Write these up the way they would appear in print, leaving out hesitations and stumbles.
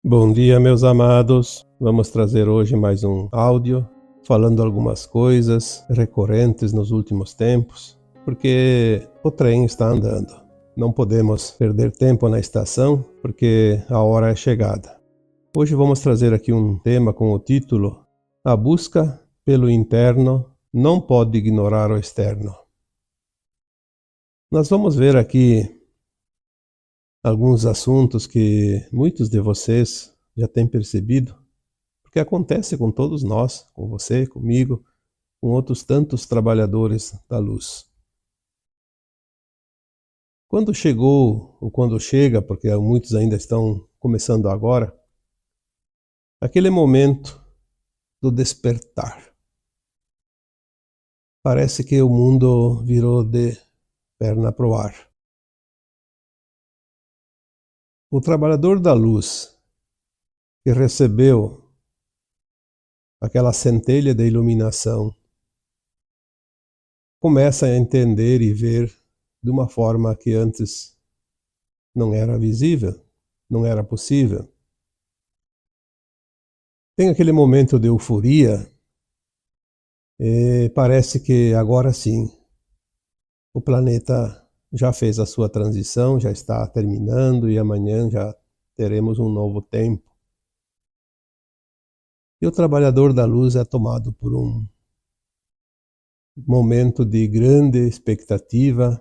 Bom dia, meus amados. Vamos trazer hoje mais um áudio falando algumas coisas recorrentes nos últimos tempos, porque o trem está andando. Não podemos perder tempo na estação, porque a hora é chegada. Hoje vamos trazer aqui um tema com o título: A busca pelo interno não pode ignorar o externo. Nós vamos ver aqui alguns assuntos que muitos de vocês já têm percebido, porque acontece com todos nós, com você, comigo, com outros tantos trabalhadores da luz. Quando chegou, ou quando chega, porque muitos ainda estão começando agora, aquele momento do despertar. Parece que o mundo virou de perna pro ar. O trabalhador da luz que recebeu aquela centelha de iluminação começa a entender e ver de uma forma que antes não era visível, não era possível. Tem aquele momento de euforia e parece que agora sim o planeta já fez a sua transição, já está terminando e amanhã já teremos um novo tempo. E o trabalhador da luz é tomado por um momento de grande expectativa,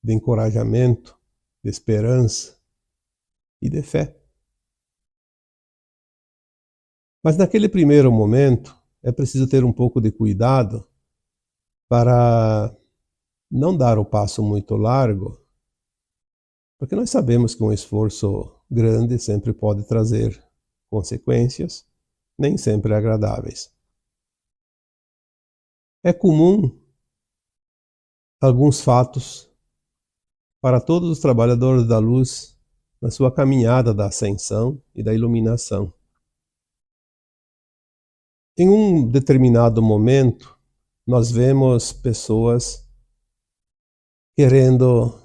de encorajamento, de esperança e de fé. Mas naquele primeiro momento é preciso ter um pouco de cuidado para não dar o passo muito largo, porque nós sabemos que um esforço grande sempre pode trazer consequências, nem sempre agradáveis. É comum alguns fatos para todos os trabalhadores da luz na sua caminhada da ascensão e da iluminação. Em um determinado momento, nós vemos pessoas querendo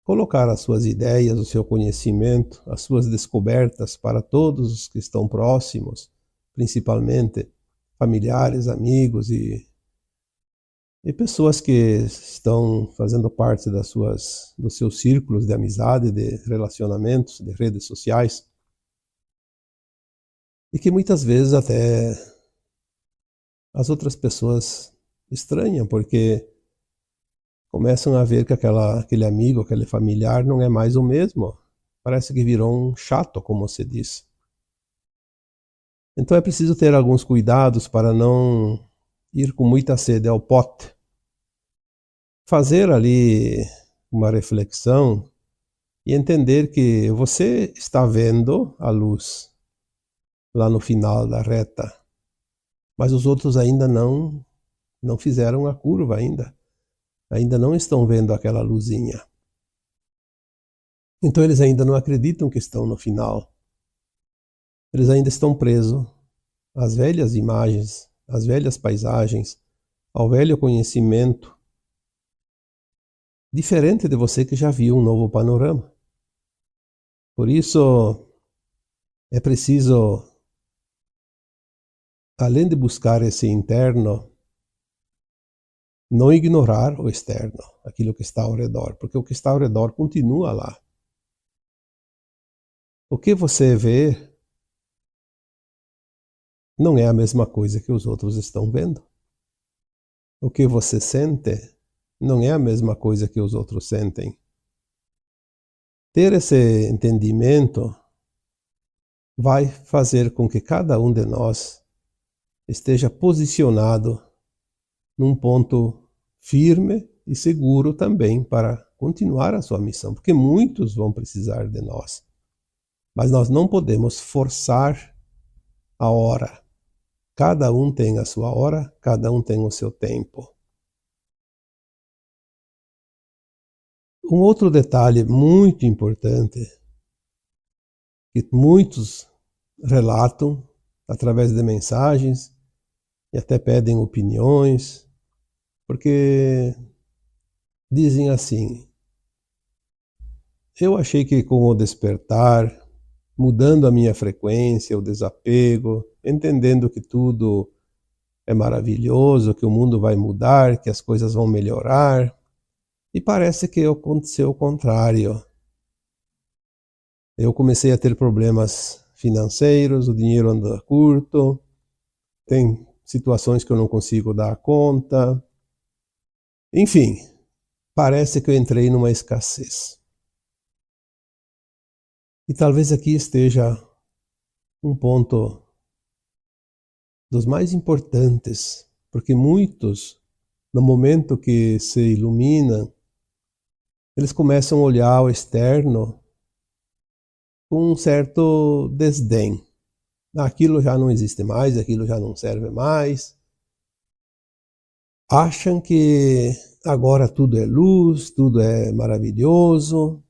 colocar as suas ideias, o seu conhecimento, as suas descobertas para todos os que estão próximos, principalmente familiares, amigos e pessoas que estão fazendo parte dos seus círculos de amizade, de relacionamentos, de redes sociais, e que muitas vezes até as outras pessoas estranham, porque começam a ver que aquele amigo, aquele familiar não é mais o mesmo. Parece que virou um chato, como se diz. Então é preciso ter alguns cuidados para não ir com muita sede ao pote. Fazer ali uma reflexão e entender que você está vendo a luz lá no final da reta, mas os outros ainda não fizeram a curva ainda não estão vendo aquela luzinha. Então eles ainda não acreditam que estão no final. Eles ainda estão presos às velhas imagens, às velhas paisagens, ao velho conhecimento, diferente de você que já viu um novo panorama. Por isso é preciso, além de buscar esse interno, não ignorar o externo, aquilo que está ao redor, porque o que está ao redor continua lá. O que você vê não é a mesma coisa que os outros estão vendo. O que você sente não é a mesma coisa que os outros sentem. Ter esse entendimento vai fazer com que cada um de nós esteja posicionado num ponto firme e seguro também para continuar a sua missão, porque muitos vão precisar de nós. Mas nós não podemos forçar a hora. Cada um tem a sua hora, cada um tem o seu tempo. Um outro detalhe muito importante, que muitos relatam através de mensagens e até pedem opiniões, porque dizem assim: eu achei que com o despertar mudando a minha frequência, o desapego, entendendo que tudo é maravilhoso, que o mundo vai mudar, que as coisas vão melhorar. E parece que aconteceu o contrário. Eu comecei a ter problemas financeiros, o dinheiro anda curto, tem situações que eu não consigo dar conta. Enfim, parece que eu entrei numa escassez. E talvez aqui esteja um ponto dos mais importantes, porque muitos, no momento que se iluminam, eles começam a olhar o externo com um certo desdém. Aquilo já não existe mais, aquilo já não serve mais. Acham que agora tudo é luz, tudo é maravilhoso,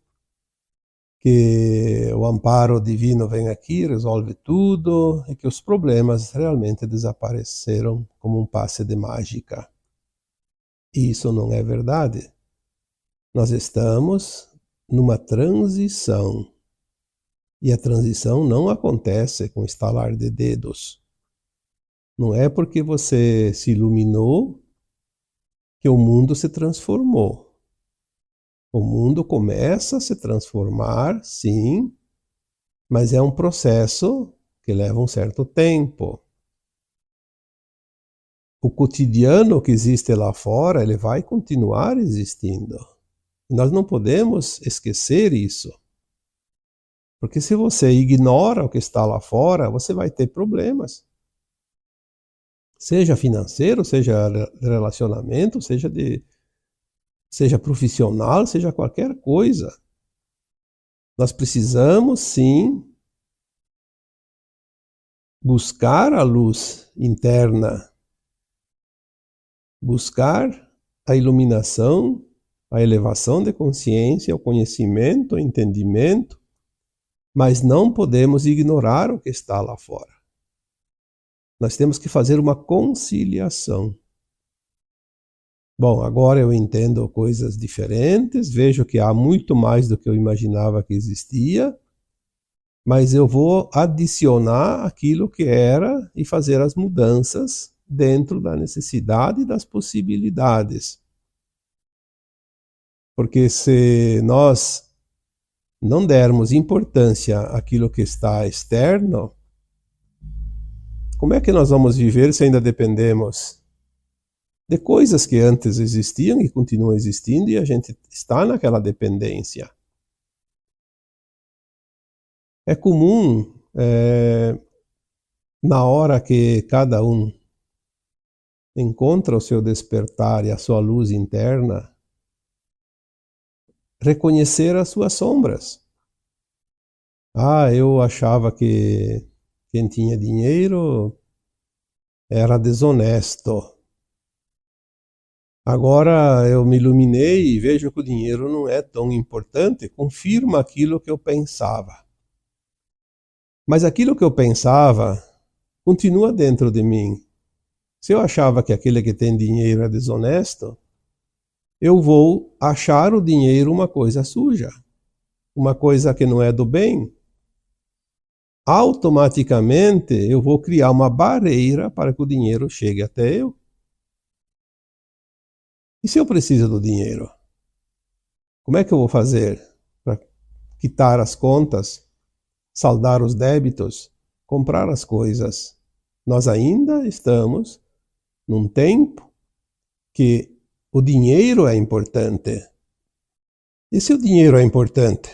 que o amparo divino vem aqui, resolve tudo, e que os problemas realmente desapareceram como um passe de mágica. E isso não é verdade. Nós estamos numa transição. E a transição não acontece com estalar de dedos. Não é porque você se iluminou que o mundo se transformou. O mundo começa a se transformar, sim, mas é um processo que leva um certo tempo. O cotidiano que existe lá fora, ele vai continuar existindo. E nós não podemos esquecer isso. Porque se você ignora o que está lá fora, você vai ter problemas. Seja financeiro, seja de relacionamento, seja profissional, seja qualquer coisa. Nós precisamos, sim, buscar a luz interna, buscar a iluminação, a elevação de consciência, o conhecimento, o entendimento, mas não podemos ignorar o que está lá fora. Nós temos que fazer uma conciliação. Bom, agora eu entendo coisas diferentes, vejo que há muito mais do que eu imaginava que existia, mas eu vou adicionar aquilo que era e fazer as mudanças dentro da necessidade e das possibilidades. Porque se nós não dermos importância àquilo que está externo, como é que nós vamos viver se ainda dependemos de coisas que antes existiam e continuam existindo e a gente está naquela dependência? É comum, na hora que cada um encontra o seu despertar e a sua luz interna, reconhecer as suas sombras. Eu achava que quem tinha dinheiro era desonesto. Agora eu me iluminei e vejo que o dinheiro não é tão importante, confirma aquilo que eu pensava. Mas aquilo que eu pensava continua dentro de mim. Se eu achava que aquele que tem dinheiro é desonesto, eu vou achar o dinheiro uma coisa suja, uma coisa que não é do bem. Automaticamente eu vou criar uma barreira para que o dinheiro chegue até eu. E se eu preciso do dinheiro? Como é que eu vou fazer para quitar as contas, saldar os débitos, comprar as coisas? Nós ainda estamos num tempo que o dinheiro é importante. E se o dinheiro é importante,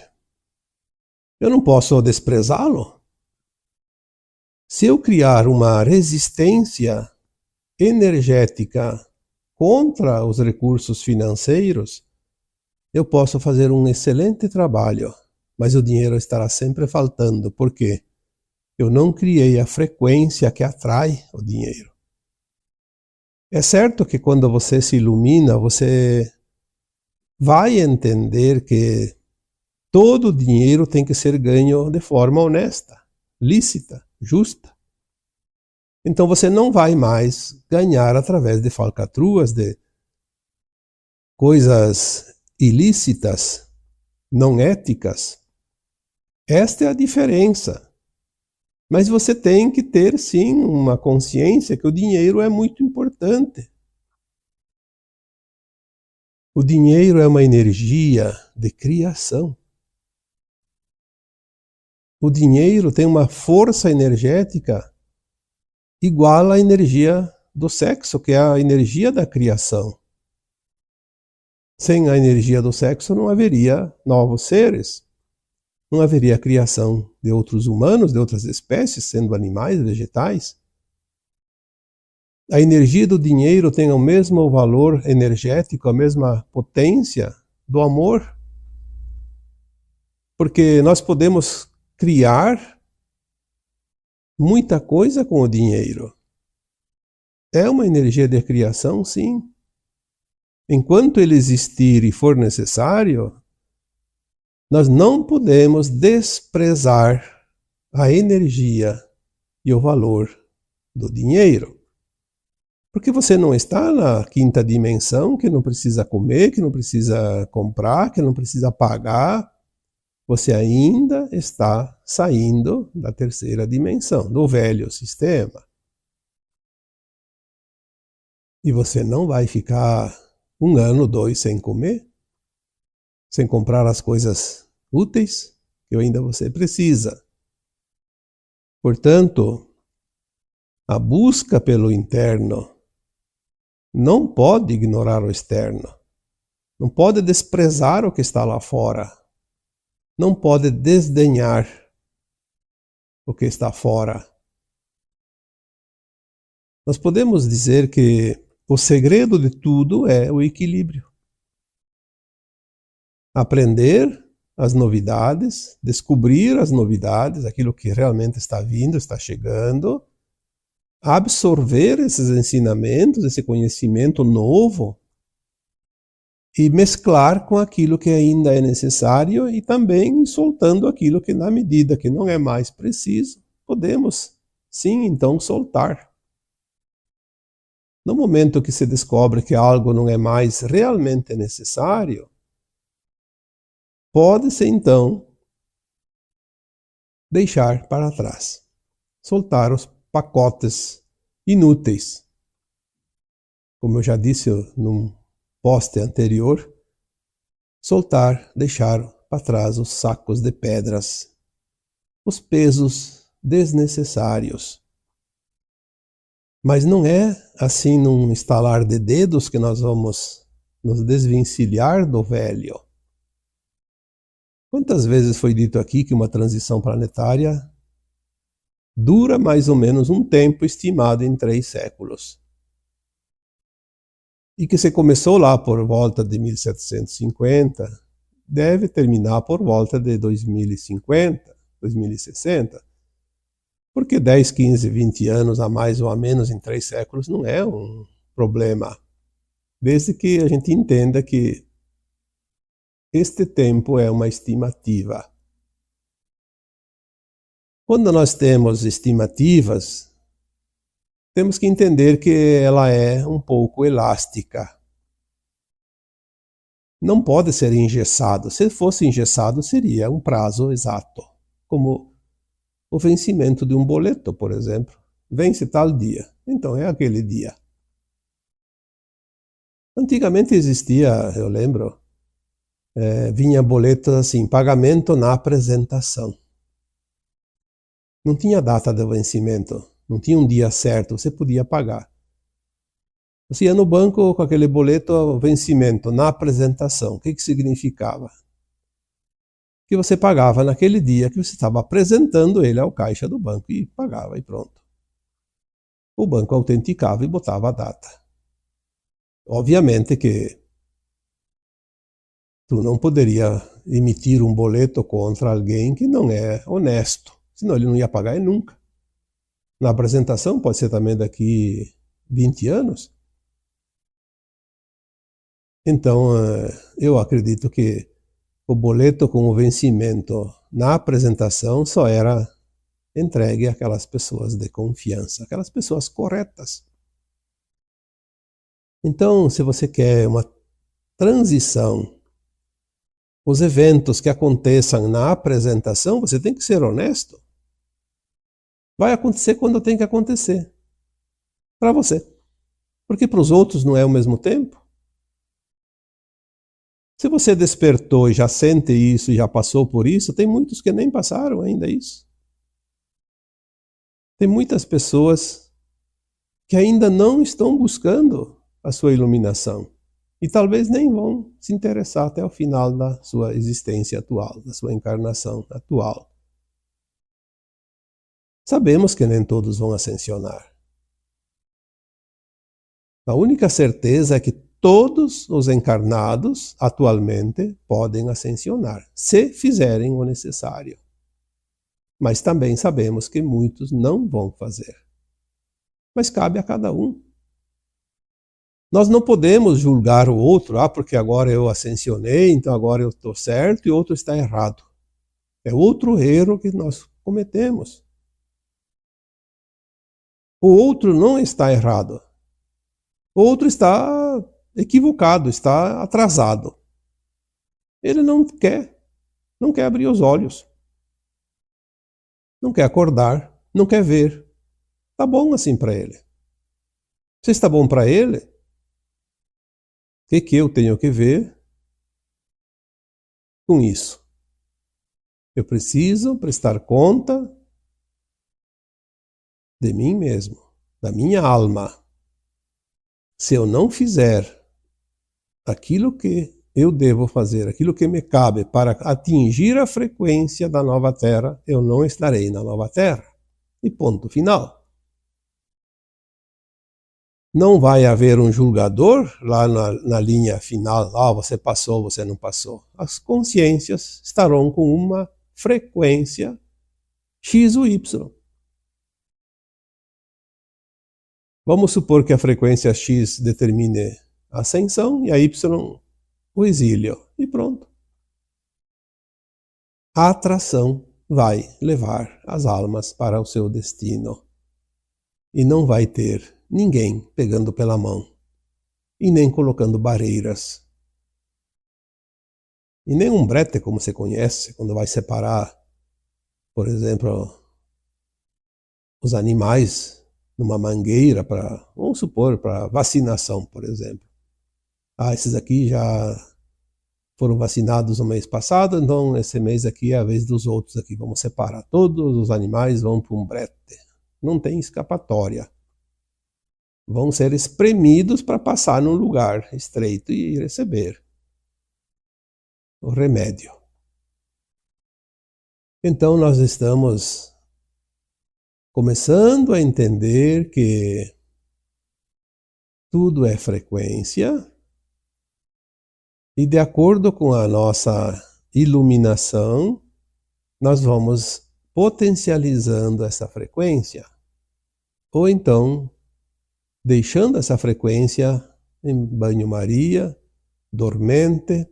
eu não posso desprezá-lo? Se eu criar uma resistência energética contra os recursos financeiros, eu posso fazer um excelente trabalho, mas o dinheiro estará sempre faltando. Por quê? Eu não criei a frequência que atrai o dinheiro. É certo que quando você se ilumina, você vai entender que todo dinheiro tem que ser ganho de forma honesta, lícita, justa. Então você não vai mais ganhar através de falcatruas, de coisas ilícitas, não éticas. Esta é a diferença. Mas você tem que ter, sim, uma consciência que o dinheiro é muito importante. O dinheiro é uma energia de criação. O dinheiro tem uma força energética igual à energia do sexo, que é a energia da criação. Sem a energia do sexo não haveria novos seres. Não haveria criação de outros humanos, de outras espécies, sendo animais, vegetais. A energia do dinheiro tem o mesmo valor energético, a mesma potência do amor. Porque nós podemos criar muita coisa com o dinheiro. É uma energia de criação, sim. Enquanto ele existir e for necessário, nós não podemos desprezar a energia e o valor do dinheiro. Porque você não está na quinta dimensão, que não precisa comer, que não precisa comprar, que não precisa pagar. Você ainda está saindo da terceira dimensão, do velho sistema. E você não vai ficar 1 ano, 2 sem comer, sem comprar as coisas úteis que ainda você precisa. Portanto, a busca pelo interno não pode ignorar o externo. Não pode desprezar o que está lá fora. Não pode desdenhar o que está fora. Nós podemos dizer que o segredo de tudo é o equilíbrio. Aprender as novidades, descobrir as novidades, aquilo que realmente está vindo, está chegando, absorver esses ensinamentos, esse conhecimento novo e mesclar com aquilo que ainda é necessário e também soltando aquilo que, na medida que não é mais preciso, podemos, sim, então soltar. No momento que se descobre que algo não é mais realmente necessário, pode-se então deixar para trás, soltar os pacotes inúteis. Como eu já disse num post anterior, soltar, deixar para trás os sacos de pedras, os pesos desnecessários. Mas não é assim num estalar de dedos que nós vamos nos desvencilhar do velho. Quantas vezes foi dito aqui que uma transição planetária dura mais ou menos um tempo estimado em 3 séculos? E que se começou lá por volta de 1750, deve terminar por volta de 2050, 2060. Porque 10, 15, 20 anos a mais ou a menos em 3 séculos não é um problema. Desde que a gente entenda que este tempo é uma estimativa. Quando nós temos estimativas, temos que entender que ela é um pouco elástica. Não pode ser engessado. Se fosse engessado, seria um prazo exato. Como o vencimento de um boleto, por exemplo. Vence tal dia, então é aquele dia. Antigamente existia, eu lembro, vinha boleto assim, pagamento na apresentação. Não tinha data de vencimento, não tinha um dia certo, você podia pagar. Você ia no banco com aquele boleto vencimento na apresentação. O que significava? Que você pagava naquele dia que você estava apresentando ele ao caixa do banco e pagava e pronto. O banco autenticava e botava a data. Obviamente que tu não poderia emitir um boleto contra alguém que não é honesto, senão ele não ia pagar nunca. Na apresentação pode ser também daqui 20 anos. Então, eu acredito que o boleto com o vencimento na apresentação só era entregue àquelas pessoas de confiança, aquelas pessoas corretas. Então, se você quer uma transição os eventos que aconteçam na apresentação, você tem que ser honesto. Vai acontecer quando tem que acontecer. Para você. Porque para os outros não é ao mesmo tempo. Se você despertou e já sente isso e já passou por isso, tem muitos que nem passaram ainda isso. Tem muitas pessoas que ainda não estão buscando a sua iluminação. E talvez nem vão se interessar até o final da sua existência atual, da sua encarnação atual. Sabemos que nem todos vão ascensionar. A única certeza é que todos os encarnados atualmente podem ascensionar, se fizerem o necessário. Mas também sabemos que muitos não vão fazer. Mas cabe a cada um. Nós não podemos julgar o outro, porque agora eu ascensionei, então agora eu estou certo e o outro está errado. É outro erro que nós cometemos. O outro não está errado. O outro está equivocado, está atrasado. Ele não quer abrir os olhos. Não quer acordar, não quer ver. Tá bom assim para ele. Se está bom para ele, o que eu tenho que ver com isso? Eu preciso prestar conta de mim mesmo, da minha alma. Se eu não fizer aquilo que eu devo fazer, aquilo que me cabe para atingir a frequência da nova Terra, eu não estarei na nova Terra. E ponto final. Não vai haver um julgador lá na linha final, você passou, você não passou. As consciências estarão com uma frequência X ou Y. Vamos supor que a frequência X determine a ascensão e a Y o exílio. E pronto. A atração vai levar as almas para o seu destino. E não vai ter ninguém pegando pela mão. E nem colocando barreiras. E nem um brete, como você conhece, quando vai separar, por exemplo, os animais numa mangueira para, vamos supor, para vacinação, por exemplo. Esses aqui já foram vacinados no mês passado, então esse mês aqui é a vez dos outros aqui. Vamos separar. Todos os animais vão para um brete. Não tem escapatória. Vão ser espremidos para passar num lugar estreito e receber o remédio. Então nós estamos começando a entender que tudo é frequência e de acordo com a nossa iluminação, nós vamos potencializando essa frequência ou então deixando essa frequência em banho-maria, dormente,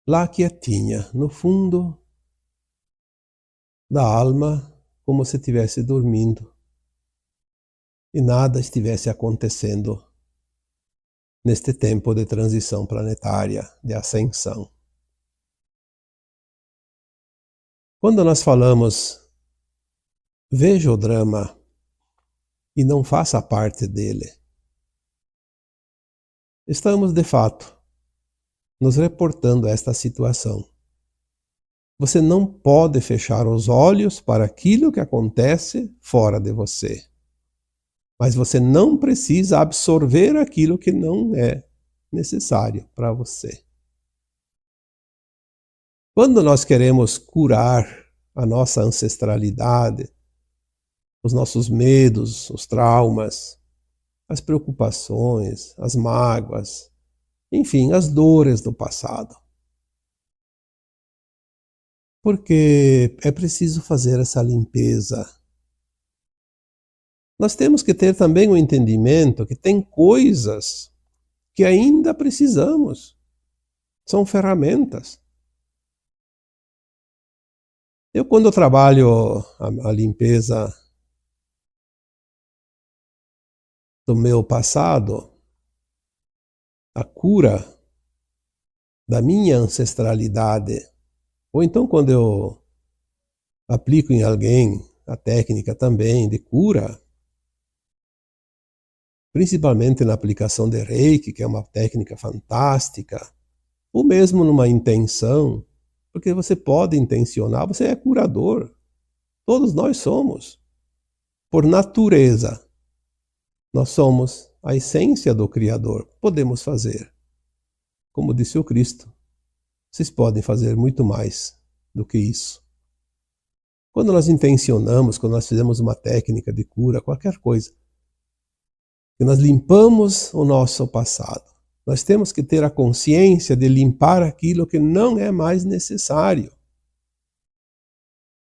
lá quietinha, no fundo da alma, como se estivesse dormindo e nada estivesse acontecendo neste tempo de transição planetária, de ascensão. Quando nós falamos veja o drama e não faça parte dele, estamos de fato nos reportando a esta situação. Você não pode fechar os olhos para aquilo que acontece fora de você. Mas você não precisa absorver aquilo que não é necessário para você. Quando nós queremos curar a nossa ancestralidade, os nossos medos, os traumas, as preocupações, as mágoas, enfim, as dores do passado. Porque é preciso fazer essa limpeza. Nós temos que ter também o entendimento que tem coisas que ainda precisamos. São ferramentas. Eu, quando trabalho a limpeza do meu passado, a cura da minha ancestralidade, ou então quando eu aplico em alguém a técnica também de cura, principalmente na aplicação de Reiki, que é uma técnica fantástica, ou mesmo numa intenção, porque você pode intencionar, você é curador. Todos nós somos. Por natureza, nós somos a essência do Criador. Podemos fazer. Como disse o Cristo, vocês podem fazer muito mais do que isso. Quando nós intencionamos, quando nós fizemos uma técnica de cura, qualquer coisa, que nós limpamos o nosso passado, nós temos que ter a consciência de limpar aquilo que não é mais necessário.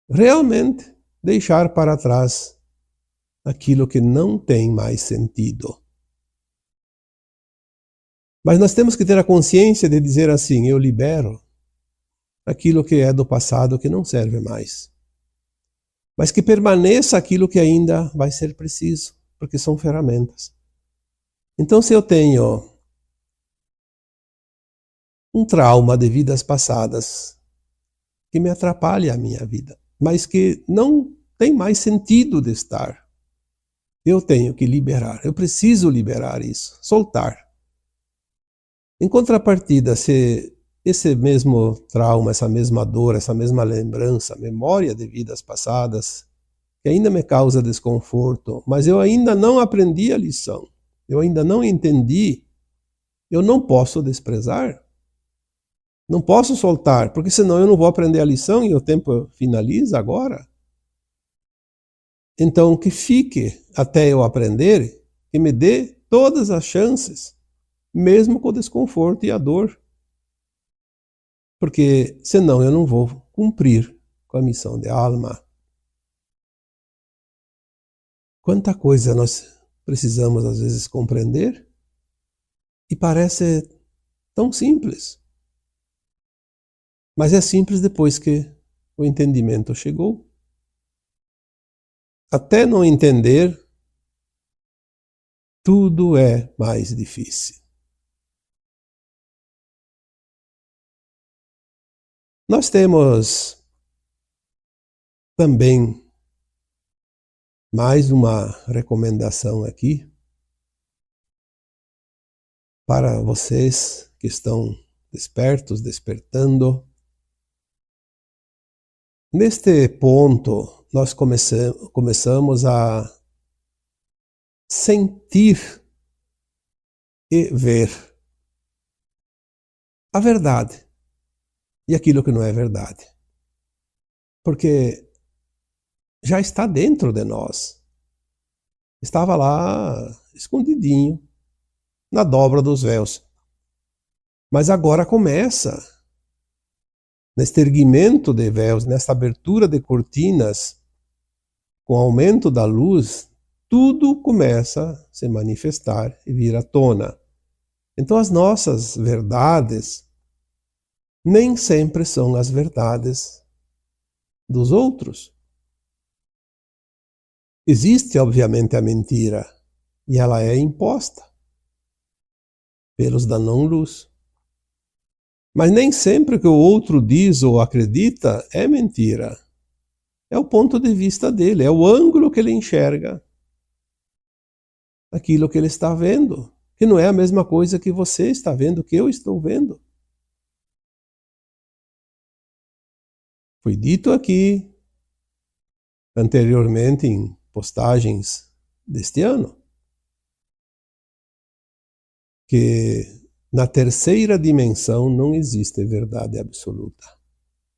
Realmente deixar para trás aquilo que não tem mais sentido. Mas nós temos que ter a consciência de dizer assim, eu libero aquilo que é do passado que não serve mais. Mas que permaneça aquilo que ainda vai ser preciso, porque são ferramentas. Então, se eu tenho um trauma de vidas passadas que me atrapalha a minha vida, mas que não tem mais sentido de estar, eu tenho que liberar, eu preciso liberar isso, soltar. Em contrapartida, se esse mesmo trauma, essa mesma dor, essa mesma lembrança, memória de vidas passadas, que ainda me causa desconforto, mas eu ainda não aprendi a lição, eu ainda não entendi, eu não posso desprezar, não posso soltar, porque senão eu não vou aprender a lição e o tempo finaliza agora. Então, que fique até eu aprender, que me dê todas as chances, mesmo com o desconforto e a dor. Porque senão eu não vou cumprir com a missão de alma. Quanta coisa nós precisamos às vezes compreender e parece tão simples. Mas é simples depois que o entendimento chegou. Até não entender, tudo é mais difícil. Nós temos também mais uma recomendação aqui para vocês que estão despertos, despertando. Neste ponto, nós começamos a sentir e ver a verdade e aquilo que não é verdade. Porque já está dentro de nós. Estava lá escondidinho, na dobra dos véus. Mas agora começa, neste erguimento de véus, nessa abertura de cortinas, com o aumento da luz, tudo começa a se manifestar e vir à tona. Então as nossas verdades nem sempre são as verdades dos outros. Existe, obviamente, a mentira, e ela é imposta pelos da não-luz. Mas nem sempre o que o outro diz ou acredita é mentira. É o ponto de vista dele, é o ângulo que ele enxerga aquilo que ele está vendo, que não é a mesma coisa que você está vendo, que eu estou vendo. Foi dito aqui anteriormente em postagens deste ano que na terceira dimensão não existe verdade absoluta.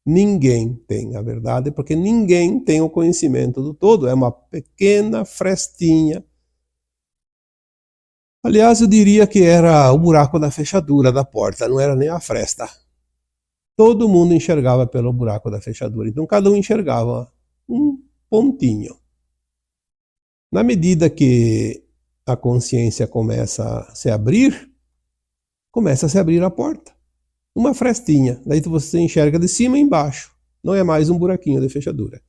Ninguém tem a verdade, porque ninguém tem o conhecimento do todo. É uma pequena frestinha. Aliás, eu diria que era o buraco da fechadura da porta, não era nem a fresta. Todo mundo enxergava pelo buraco da fechadura. Então, cada um enxergava um pontinho. Na medida que a consciência começa a se abrir a porta. Uma frestinha. Daí você enxerga de cima e embaixo. Não é mais um buraquinho de fechadura.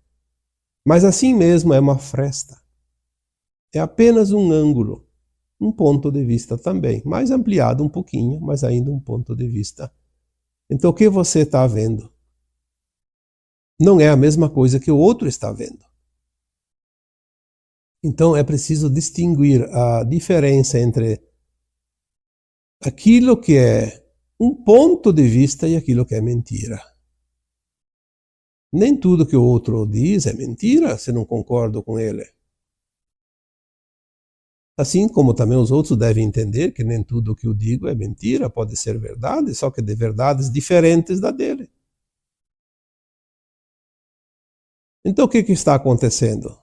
Mas assim mesmo é uma fresta. É apenas um ângulo. Um ponto de vista também. Mais ampliado um pouquinho, mas ainda um ponto de vista Então o que você está vendo não é a mesma coisa que o outro está vendo. Então é preciso distinguir a diferença entre aquilo que é um ponto de vista e aquilo que é mentira. Nem tudo que o outro diz é mentira se não concordo com ele. Assim como também os outros devem entender que nem tudo que eu digo é mentira, pode ser verdade, só que de verdades diferentes da dele. Então o que está acontecendo?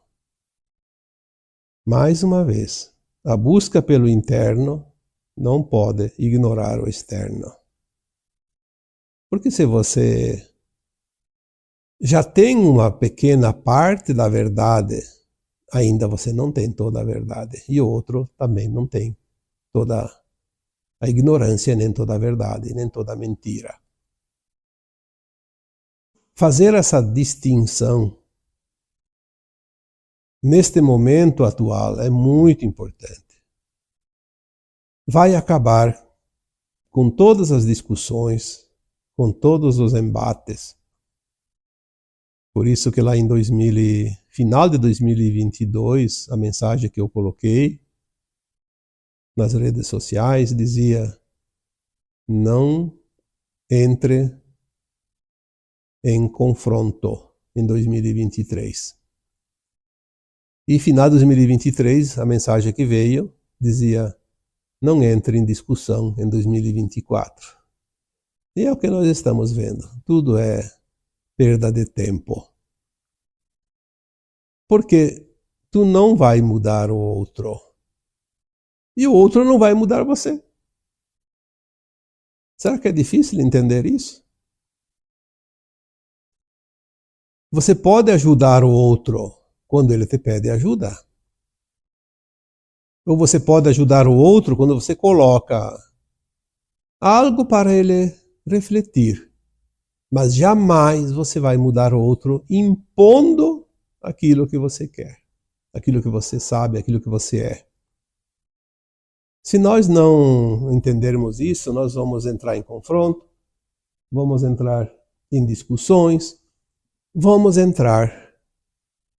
Mais uma vez, a busca pelo interno não pode ignorar o externo. Porque se você já tem uma pequena parte da verdade, ainda você não tem toda a verdade. E o outro também não tem toda a ignorância, nem toda a verdade, nem toda a mentira. Fazer essa distinção neste momento atual é muito importante. Vai acabar com todas as discussões, com todos os embates. Por isso que lá em final de 2022, a mensagem que eu coloquei nas redes sociais dizia: não entre em confronto em 2023. E final de 2023, a mensagem que veio dizia: não entre em discussão em 2024. E é o que nós estamos vendo. Tudo é perda de tempo. Porque tu não vai mudar o outro. E o outro não vai mudar você. Será que é difícil entender isso? Você pode ajudar o outro quando ele te pede ajuda. Ou você pode ajudar o outro quando você coloca algo para ele refletir. Mas jamais você vai mudar o outro impondo aquilo que você quer, aquilo que você sabe, aquilo que você é. Se nós não entendermos isso, nós vamos entrar em confronto, vamos entrar em discussões, vamos entrar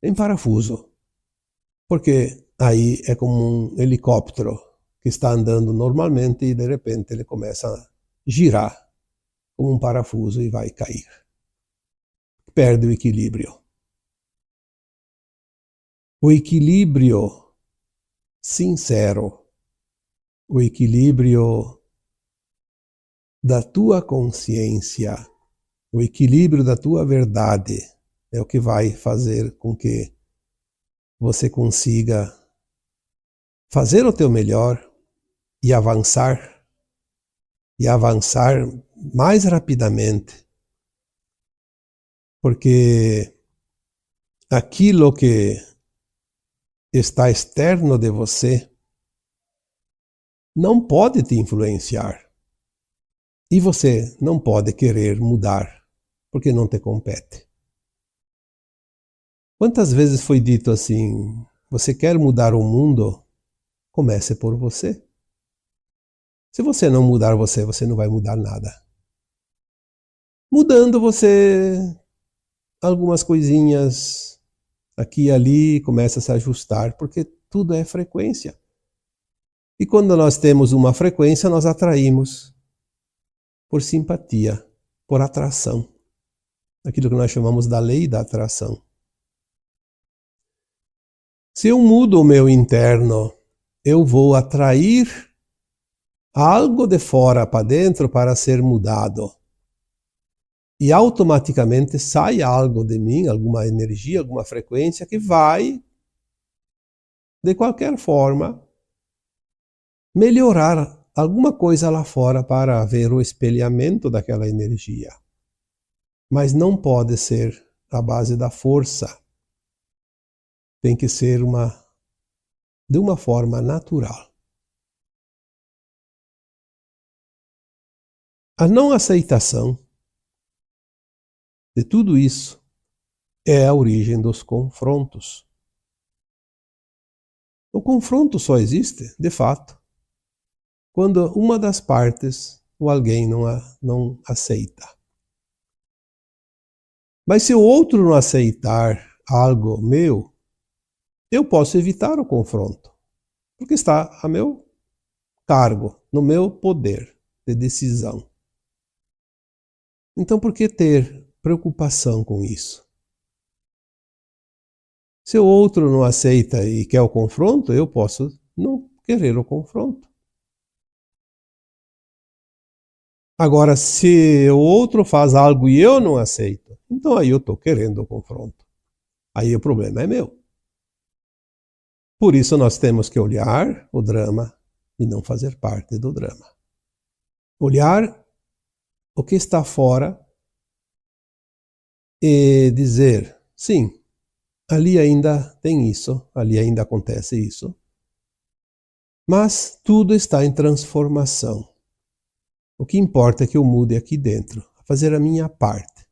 em parafuso. Porque aí é como um helicóptero que está andando normalmente e de repente ele começa a girar como um parafuso e vai cair. Perde o equilíbrio. O equilíbrio sincero, o equilíbrio da tua consciência, o equilíbrio da tua verdade é o que vai fazer com que você consiga fazer o teu melhor e avançar mais rapidamente, porque aquilo que está externo de você não pode te influenciar. E você não pode querer mudar, porque não te compete. Quantas vezes foi dito assim: você quer mudar o mundo? Comece por você. Se você não mudar você, você não vai mudar nada. Mudando você, algumas coisinhas aqui e ali começa a se ajustar, porque tudo é frequência. E quando nós temos uma frequência, nós atraímos por simpatia, por atração. Aquilo que nós chamamos da lei da atração. Se eu mudo o meu interno, eu vou atrair algo de fora para dentro para ser mudado. E automaticamente sai algo de mim, alguma energia, alguma frequência que vai, de qualquer forma, melhorar alguma coisa lá fora para ver o espelhamento daquela energia. Mas não pode ser a base da força. Tem que ser de uma forma natural. A não aceitação de tudo isso é a origem dos confrontos. O confronto só existe, de fato, quando uma das partes ou alguém não aceita. Mas se o outro não aceitar algo meu, eu posso evitar o confronto, porque está a meu cargo, no meu poder de decisão. Então, por que ter preocupação com isso? Se o outro não aceita e quer o confronto, eu posso não querer o confronto. Agora, se o outro faz algo e eu não aceito, então aí eu estou querendo o confronto. Aí o problema é meu. Por isso nós temos que olhar o drama e não fazer parte do drama. Olhar o que está fora e dizer, sim, ali ainda tem isso, ali ainda acontece isso, mas tudo está em transformação. O que importa é que eu mude aqui dentro, fazer a minha parte.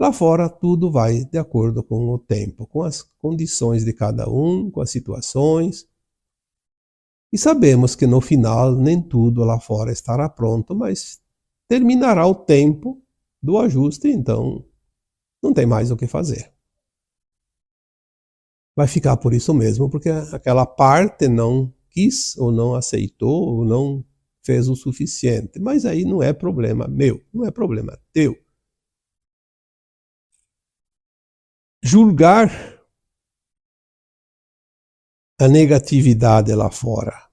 Lá fora tudo vai de acordo com o tempo, com as condições de cada um, com as situações. E sabemos que no final nem tudo lá fora estará pronto, mas terminará o tempo do ajuste, então não tem mais o que fazer. Vai ficar por isso mesmo, porque aquela parte não quis, ou não aceitou, ou não fez o suficiente. Mas aí não é problema meu, não é problema teu. Julgar a negatividade lá fora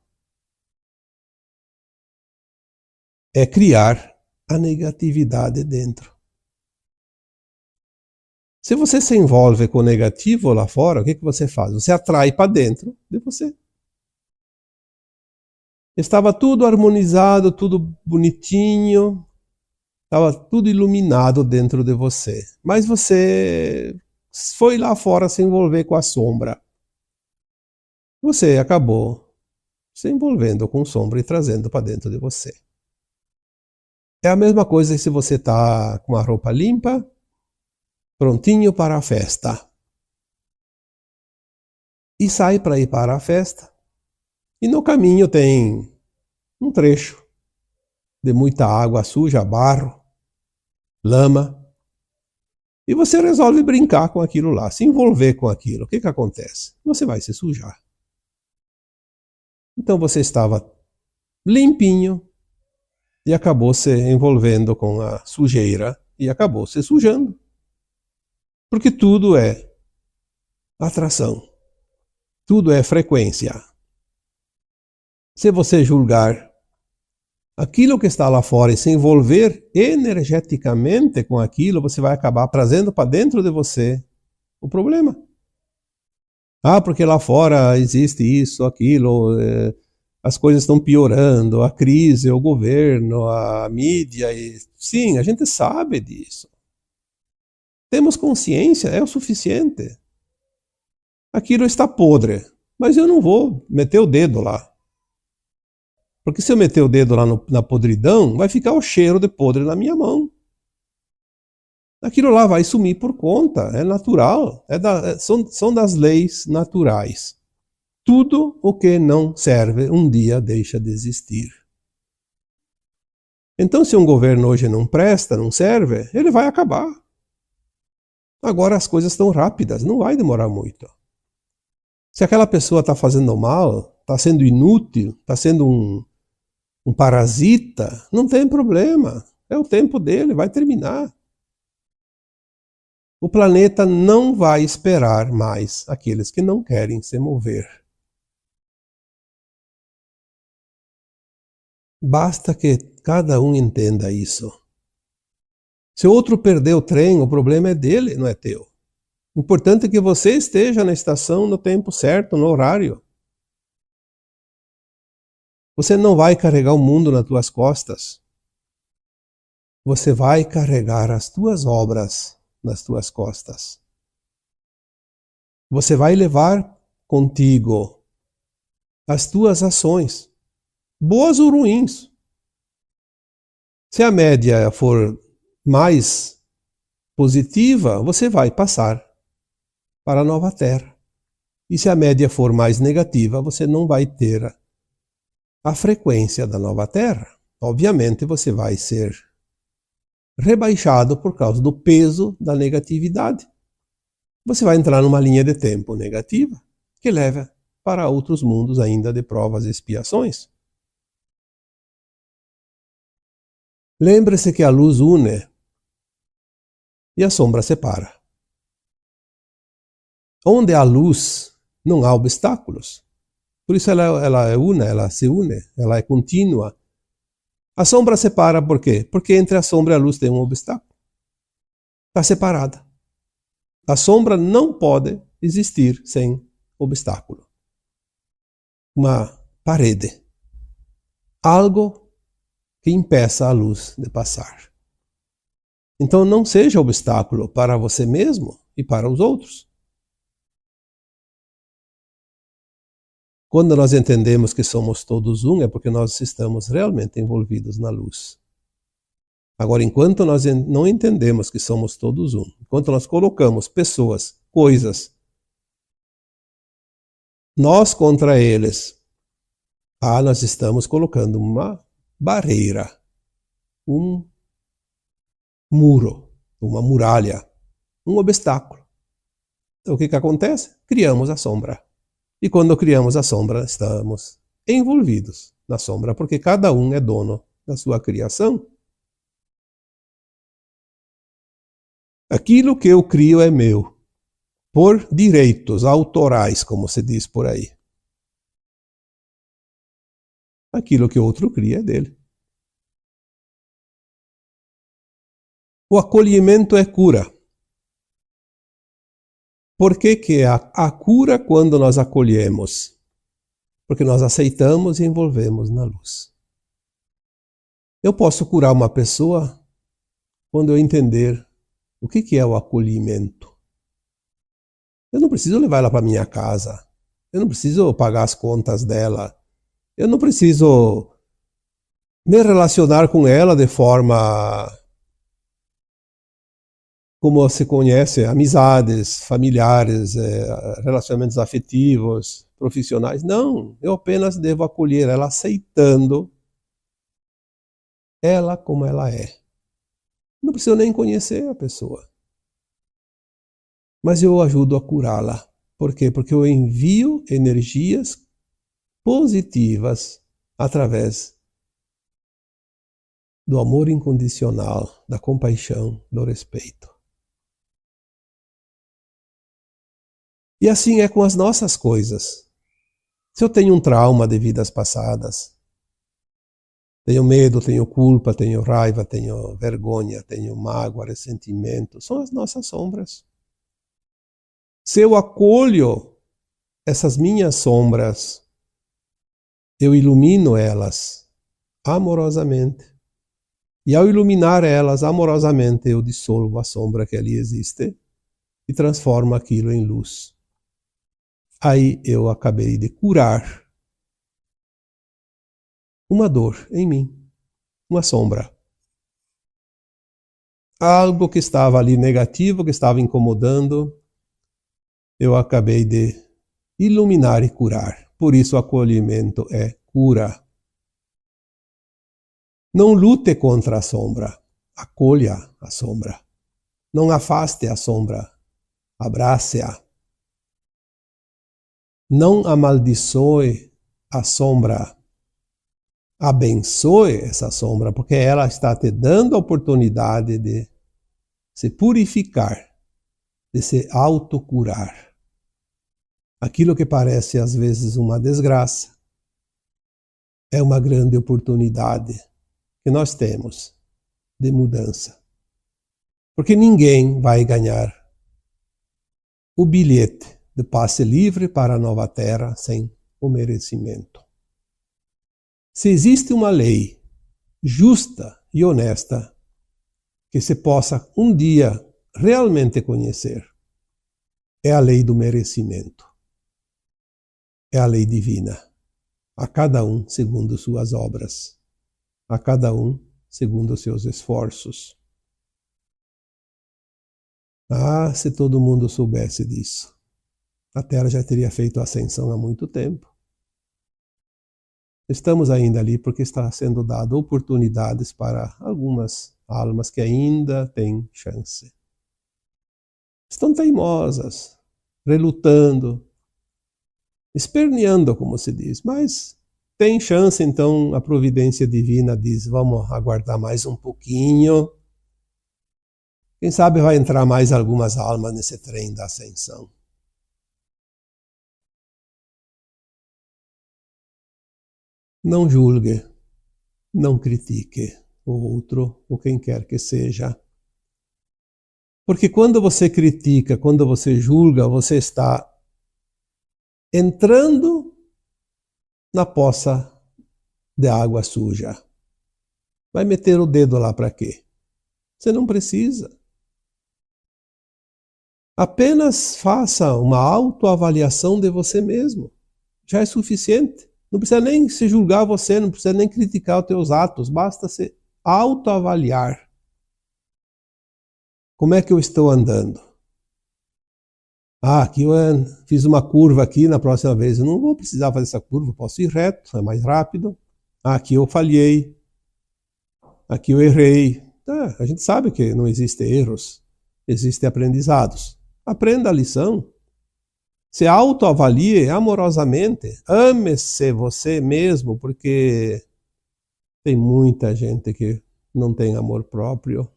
é criar a negatividade dentro. Se você se envolve com o negativo lá fora, o que você faz? Você atrai para dentro de você. Estava tudo harmonizado, tudo bonitinho, estava tudo iluminado dentro de você. Mas você foi lá fora se envolver com a sombra. Você acabou se envolvendo com sombra e trazendo para dentro de você. É a mesma coisa se você está com a roupa limpa, prontinho para a festa. E sai para ir para a festa. E no caminho tem um trecho de muita água suja, barro, lama. E você resolve brincar com aquilo lá, se envolver com aquilo. O que acontece? Você vai se sujar. Então você estava limpinho e acabou se envolvendo com a sujeira e acabou se sujando. Porque tudo é atração. Tudo é frequência. Se você julgar aquilo que está lá fora e se envolver energeticamente com aquilo, você vai acabar trazendo para dentro de você o problema. Ah, porque lá fora existe isso, aquilo, as coisas estão piorando, a crise, o governo, a mídia. Sim, a gente sabe disso. Temos consciência, é o suficiente. Aquilo está podre, mas eu não vou meter o dedo lá. Porque se eu meter o dedo lá na podridão, vai ficar o cheiro de podre na minha mão. Aquilo lá vai sumir por conta, é natural, são das leis naturais. Tudo o que não serve um dia deixa de existir. Então, se um governo hoje não presta, não serve, ele vai acabar. Agora as coisas estão rápidas, não vai demorar muito. Se aquela pessoa está fazendo mal, está sendo inútil, está sendo um parasita, não tem problema. É o tempo dele, vai terminar. O planeta não vai esperar mais aqueles que não querem se mover. Basta que cada um entenda isso. Se o outro perder o trem, o problema é dele, não é teu. O importante é que você esteja na estação no tempo certo, no horário. Você não vai carregar o mundo nas tuas costas. Você vai carregar as tuas obras nas tuas costas. Você vai levar contigo as tuas ações, boas ou ruins. Se a média for mais positiva, você vai passar para a nova Terra. E se a média for mais negativa, você não vai ter a frequência da nova Terra. obviamente você vai ser rebaixado por causa do peso da negatividade. Você vai entrar numa linha de tempo negativa que leva para outros mundos ainda de provas e expiações. Lembre-se que a luz une e a sombra separa. Onde há luz, não há obstáculos. Por isso ela é una, ela se une, ela é contínua. A sombra separa por quê? Porque entre a sombra e a luz tem um obstáculo. Está separada. A sombra não pode existir sem obstáculo. Uma parede. Algo que impeça a luz de passar. Então não seja obstáculo para você mesmo e para os outros. Quando nós entendemos que somos todos um, é porque nós estamos realmente envolvidos na luz. Agora, enquanto nós não entendemos que somos todos um, enquanto nós colocamos pessoas, coisas, nós contra eles, nós estamos colocando uma barreira, um muro, uma muralha, um obstáculo. Então o que acontece? Criamos a sombra. E quando criamos a sombra, estamos envolvidos na sombra, porque cada um é dono da sua criação. Aquilo que eu crio é meu, por direitos autorais, como se diz por aí. Aquilo que outro cria é dele. O acolhimento é cura. Por que a cura quando nós acolhemos? Porque nós aceitamos e envolvemos na luz. Eu posso curar uma pessoa quando eu entender o que é o acolhimento. Eu não preciso levar ela para minha casa. Eu não preciso pagar as contas dela. Eu não preciso me relacionar com ela de forma como se conhece, amizades, familiares, relacionamentos afetivos, profissionais. Não, eu apenas devo acolher ela aceitando ela como ela é. Não preciso nem conhecer a pessoa. Mas eu ajudo a curá-la. Por quê? Porque eu envio energias positivas através do amor incondicional, da compaixão, do respeito. E assim é com as nossas coisas. Se eu tenho um trauma de vidas passadas, tenho medo, tenho culpa, tenho raiva, tenho vergonha, tenho mágoa, ressentimento, são as nossas sombras. Se eu acolho essas minhas sombras, eu ilumino elas amorosamente. E ao iluminar elas amorosamente, eu dissolvo a sombra que ali existe e transformo aquilo em luz. Aí eu acabei de curar uma dor em mim, uma sombra. Algo que estava ali negativo, que estava incomodando, eu acabei de iluminar e curar. Por isso o acolhimento é cura. Não lute contra a sombra, acolha a sombra. Não afaste a sombra, abrace-a. Não amaldiçoe a sombra, abençoe essa sombra, porque ela está te dando a oportunidade de se purificar, de se autocurar. Aquilo que parece às vezes uma desgraça é uma grande oportunidade que nós temos de mudança. Porque ninguém vai ganhar o bilhete de passe livre para a nova terra sem o merecimento. Se existe uma lei justa e honesta que se possa um dia realmente conhecer, é a lei do merecimento. É a lei divina. A cada um segundo suas obras. A cada um segundo seus esforços. Se todo mundo soubesse disso, a Terra já teria feito a ascensão há muito tempo. Estamos ainda ali porque está sendo dado oportunidades para algumas almas que ainda têm chance. Estão teimosas, relutando, esperneando, como se diz, mas tem chance, então a providência divina diz, vamos aguardar mais um pouquinho. Quem sabe vai entrar mais algumas almas nesse trem da ascensão. Não julgue, não critique o outro, ou quem quer que seja. Porque quando você critica, quando você julga, você está entrando na poça de água suja. Vai meter o dedo lá para quê? Você não precisa. Apenas faça uma autoavaliação de você mesmo. Já é suficiente. Não precisa nem se julgar você, não precisa nem criticar os teus atos, basta se autoavaliar. Como é que eu estou andando? Aqui eu fiz uma curva aqui, na próxima vez eu não vou precisar fazer essa curva, posso ir reto, é mais rápido. Aqui eu falhei. Aqui eu errei. A gente sabe que não existem erros, existem aprendizados. Aprenda a lição. Se autoavalie amorosamente. Ame-se você mesmo, porque tem muita gente que não tem amor próprio.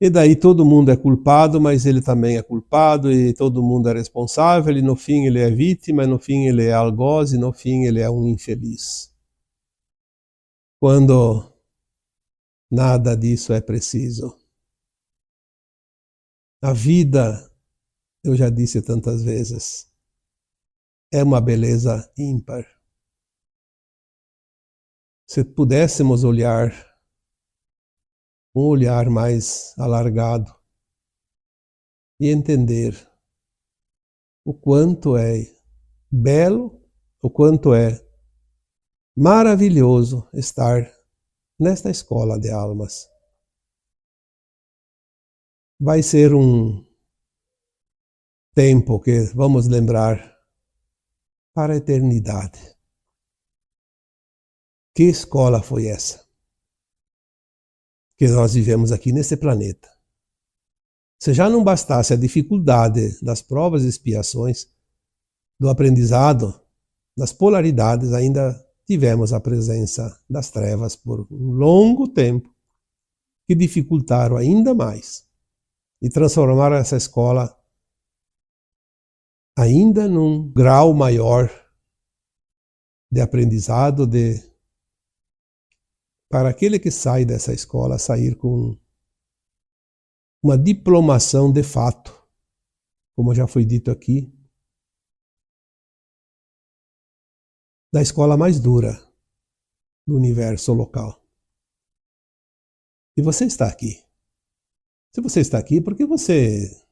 E daí todo mundo é culpado, mas ele também é culpado, e todo mundo é responsável, e no fim ele é vítima, e no fim ele é algoz, e no fim ele é um infeliz. Quando nada disso é preciso. A vida, eu já disse tantas vezes, é uma beleza ímpar. Se pudéssemos olhar um olhar mais alargado e entender o quanto é belo, o quanto é maravilhoso estar nesta escola de almas. Vai ser um tempo que vamos lembrar para a eternidade. Que escola foi essa que nós vivemos aqui nesse planeta? Se já não bastasse a dificuldade das provas e expiações, do aprendizado, das polaridades, ainda tivemos a presença das trevas por um longo tempo, que dificultaram ainda mais e transformaram essa escola ainda num grau maior de aprendizado, para aquele que sai dessa escola sair com uma diplomação de fato, como já foi dito aqui, da escola mais dura do universo local. E você está aqui. Se você está aqui, porque você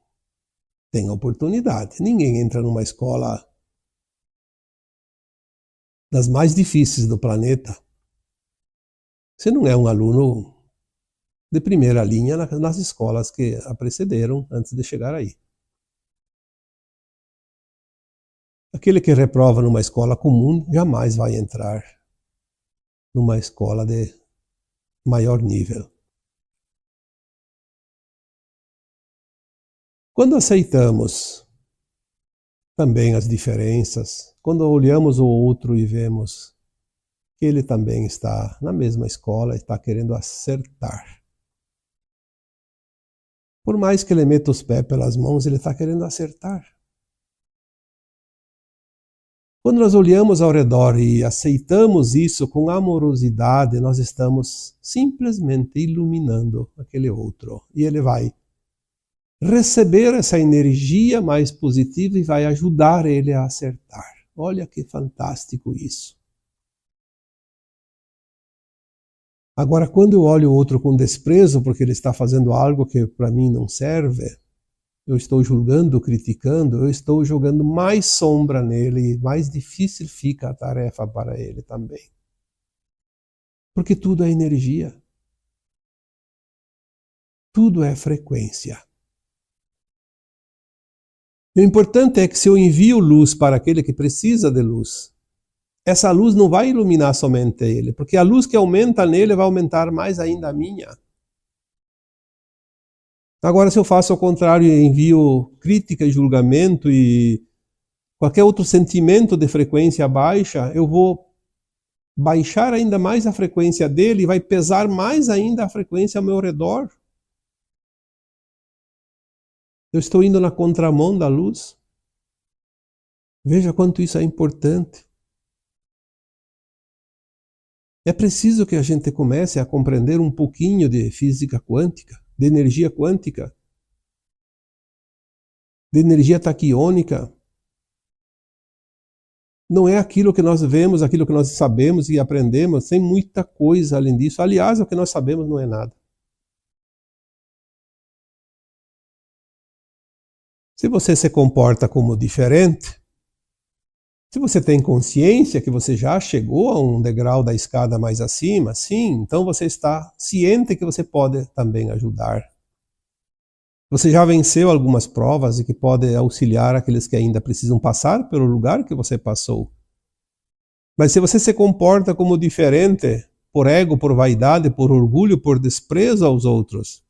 tem a oportunidade. Ninguém entra numa escola das mais difíceis do planeta. Você não é um aluno de primeira linha nas escolas que a precederam antes de chegar aí. Aquele que reprova numa escola comum jamais vai entrar numa escola de maior nível. Quando aceitamos também as diferenças, quando olhamos o outro e vemos que ele também está na mesma escola e está querendo acertar. Por mais que ele meta os pés pelas mãos, ele está querendo acertar. Quando nós olhamos ao redor e aceitamos isso com amorosidade, nós estamos simplesmente iluminando aquele outro. E ele vai receber essa energia mais positiva e vai ajudar ele a acertar. Olha que fantástico isso. Agora, quando eu olho o outro com desprezo porque ele está fazendo algo que para mim não serve, eu estou julgando, criticando, eu estou jogando mais sombra nele e mais difícil fica a tarefa para ele também. Porque tudo é energia. Tudo é frequência. E o importante é que se eu envio luz para aquele que precisa de luz, essa luz não vai iluminar somente ele, porque a luz que aumenta nele vai aumentar mais ainda a minha. Agora, se eu faço ao contrário e envio crítica e julgamento e qualquer outro sentimento de frequência baixa, eu vou baixar ainda mais a frequência dele e vai pesar mais ainda a frequência ao meu redor. Eu estou indo na contramão da luz. Veja quanto isso é importante. É preciso que a gente comece a compreender um pouquinho de física quântica, de energia quântica, de energia taquiônica. Não é aquilo que nós vemos, aquilo que nós sabemos e aprendemos, tem muita coisa além disso. Aliás, o que nós sabemos não é nada. Se você se comporta como diferente, se você tem consciência que você já chegou a um degrau da escada mais acima, sim, então você está ciente que você pode também ajudar. Você já venceu algumas provas e que pode auxiliar aqueles que ainda precisam passar pelo lugar que você passou. Mas se você se comporta como diferente, por ego, por vaidade, por orgulho, por desprezo aos outros,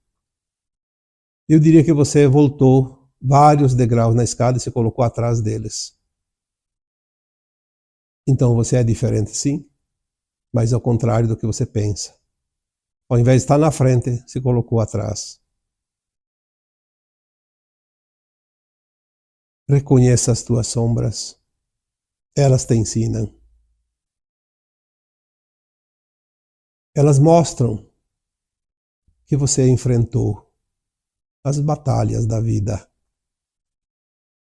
eu diria que você voltou vários degraus na escada e se colocou atrás deles. Então você é diferente, sim, mas ao contrário do que você pensa. Ao invés de estar na frente, se colocou atrás. Reconheça as tuas sombras. Elas te ensinam. Elas mostram que você enfrentou as batalhas da vida.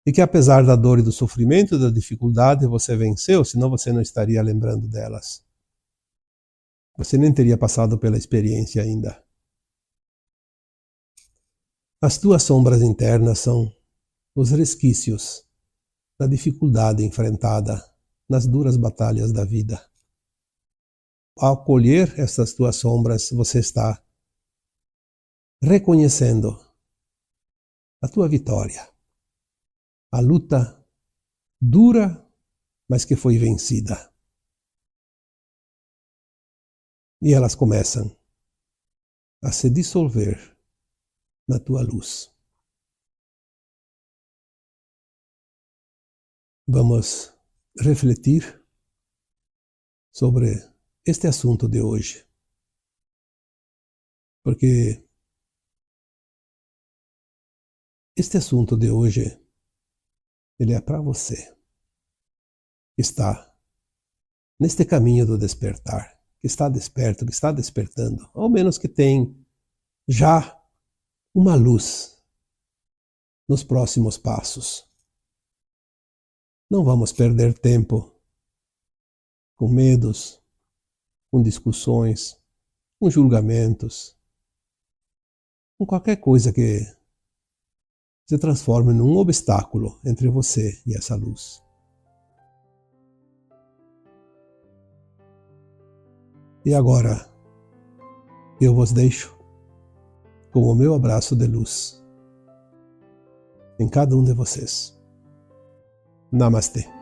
E que apesar da dor e do sofrimento e da dificuldade, você venceu, senão você não estaria lembrando delas. Você nem teria passado pela experiência ainda. As tuas sombras internas são os resquícios da dificuldade enfrentada nas duras batalhas da vida. Ao colher essas tuas sombras, você está reconhecendo a tua vitória. A luta dura, mas que foi vencida. E elas começam a se dissolver na tua luz. Vamos refletir sobre este assunto de hoje. Porque este assunto de hoje, ele é para você que está neste caminho do despertar, que está desperto, que está despertando, ao menos que tem já uma luz nos próximos passos. Não vamos perder tempo com medos, com discussões, com julgamentos, com qualquer coisa que se transforme num obstáculo entre você e essa luz. E agora, eu vos deixo com o meu abraço de luz em cada um de vocês. Namastê.